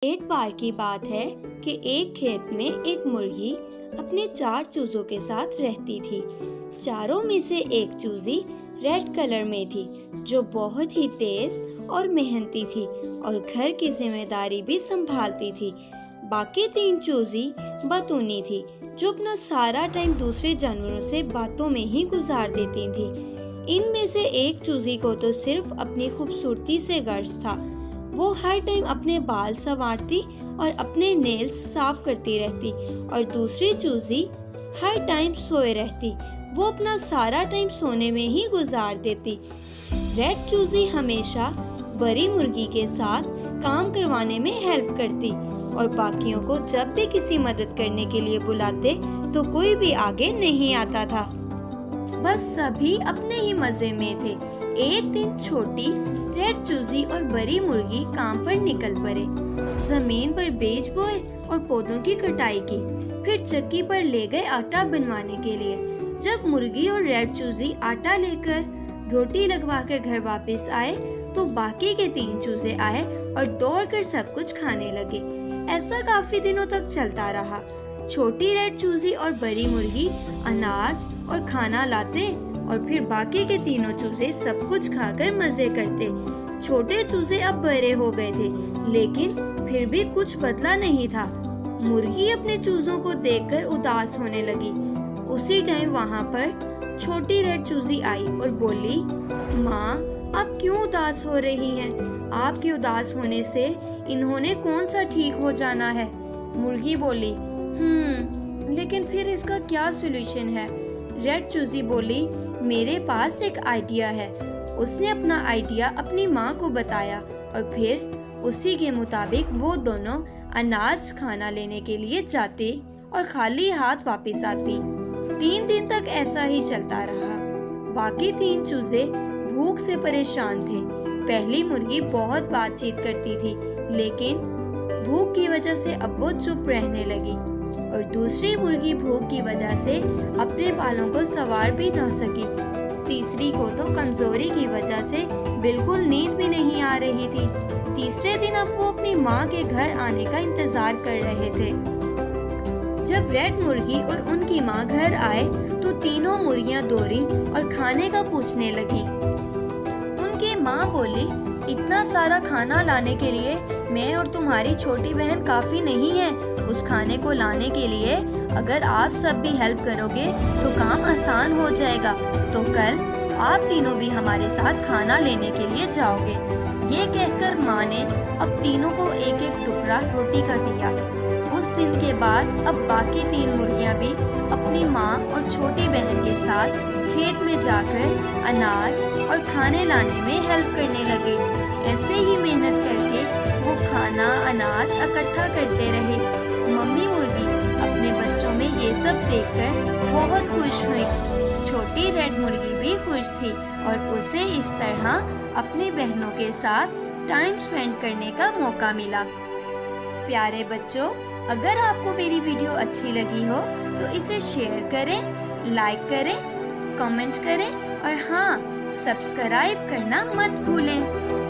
एक बार की बात है कि एक खेत में एक मुर्गी अपने 4 चूजों के साथ रहती थी। चारों में से एक चूजी रेड कलर में थी, जो बहुत ही तेज और मेहनती थी और घर की जिम्मेदारी भी संभालती थी। बाकी 3 चूजी बतूनी थी, जो अपना सारा टाइम दूसरे जानवरों से बातों में ही गुजार देती थी। इनमें से एक चूजी को तो सिर्फ अपनी खूबसूरती से गर्ज था। वो हर टाइम अपने बाल संवारती और अपने नेल्स साफ करती रहती और दूसरी चूजी हर टाइम सोए रहती। वो अपना सारा टाइम सोने में ही गुजार देती। रेड चूजी हमेशा बड़ी मुर्गी के साथ काम करवाने में हेल्प करती और बाकियों को जब भी किसी मदद करने के लिए बुलाते तो कोई भी आगे नहीं आता था। बस सभी अपने ही मजे में थे। एक दिन छोटी रेड चूजी और बड़ी मुर्गी काम पर निकल पड़े। जमीन पर बीज बोए और पौधों की कटाई की, फिर चक्की पर ले गए आटा बनवाने के लिए। जब मुर्गी और रेड चूजी आटा लेकर रोटी लगवा कर घर वापस आए तो बाकी के 3 चूजे आए और दौड़कर सब कुछ खाने लगे। ऐसा काफी दिनों तक चलता रहा। छोटी रेड चूजी और बड़ी मुर्गी अनाज और खाना लाते और फिर बाकी के तीनों चूजे सब कुछ खाकर मजे करते। छोटे चूजे अब बड़े हो गए थे, लेकिन फिर भी कुछ बदला नहीं था। मुर्गी अपने चूजों को देखकर उदास होने लगी। उसी टाइम वहाँ पर छोटी रेड चूजी आई और बोली, माँ, आप क्यों उदास हो रही हैं? आपके उदास होने से इन्होंने कौन सा ठीक हो जाना है? मुर्गी बोली, लेकिन फिर इसका क्या सॉल्यूशन है? रेड चूजी बोली, मेरे पास एक आइडिया है। उसने अपना आइडिया अपनी माँ को बताया और फिर उसी के मुताबिक वो दोनों अनाज खाना लेने के लिए जाते और खाली हाथ वापस आती। 3 दिन तक ऐसा ही चलता रहा। बाकी 3 चूजे भूख से परेशान थे। पहली मुर्गी बहुत बातचीत करती थी, लेकिन भूख की वजह से अब वो चुप रहने लगी और दूसरी मुर्गी भूख की वजह से अपने बालों को संवार भी न सकी। तीसरी को तो कमजोरी की वजह से बिल्कुल नींद भी नहीं आ रही थी। तीसरे दिन अब वो अपनी माँ के घर आने का इंतजार कर रहे थे। जब रेड मुर्गी और उनकी माँ घर आए तो तीनों मुर्गियाँ दौड़ी और खाने का पूछने लगी। उनकी माँ बोली, इतना सारा खाना लाने के लिए मैं और तुम्हारी छोटी बहन काफी नहीं है। उस खाने को लाने के लिए अगर आप सब भी हेल्प करोगे तो काम आसान हो जाएगा। तो कल आप तीनों भी हमारे साथ खाना लेने के लिए जाओगे। ये कहकर माँ ने अब तीनों को एक एक टुकड़ा रोटी का दिया। उस दिन के बाद अब बाकी 3 मुर्गियाँ भी अपनी माँ और छोटी बहन के साथ खेत में जाकर अनाज और खाने लाने में हेल्प करने लगे। ऐसे ही मेहनत करके वो खाना अनाज इकट्ठा करते रहे। मम्मी मुर्गी अपने बच्चों में ये सब देखकर बहुत खुश हुई। छोटी रेड मुर्गी भी खुश थी और उसे इस तरह अपनी बहनों के साथ टाइम स्पेंड करने का मौका मिला। प्यारे बच्चों, अगर आपको मेरी वीडियो अच्छी लगी हो तो इसे शेयर करें, लाइक करें, कमेंट करें और हाँ, सब्सक्राइब करना मत भूलें।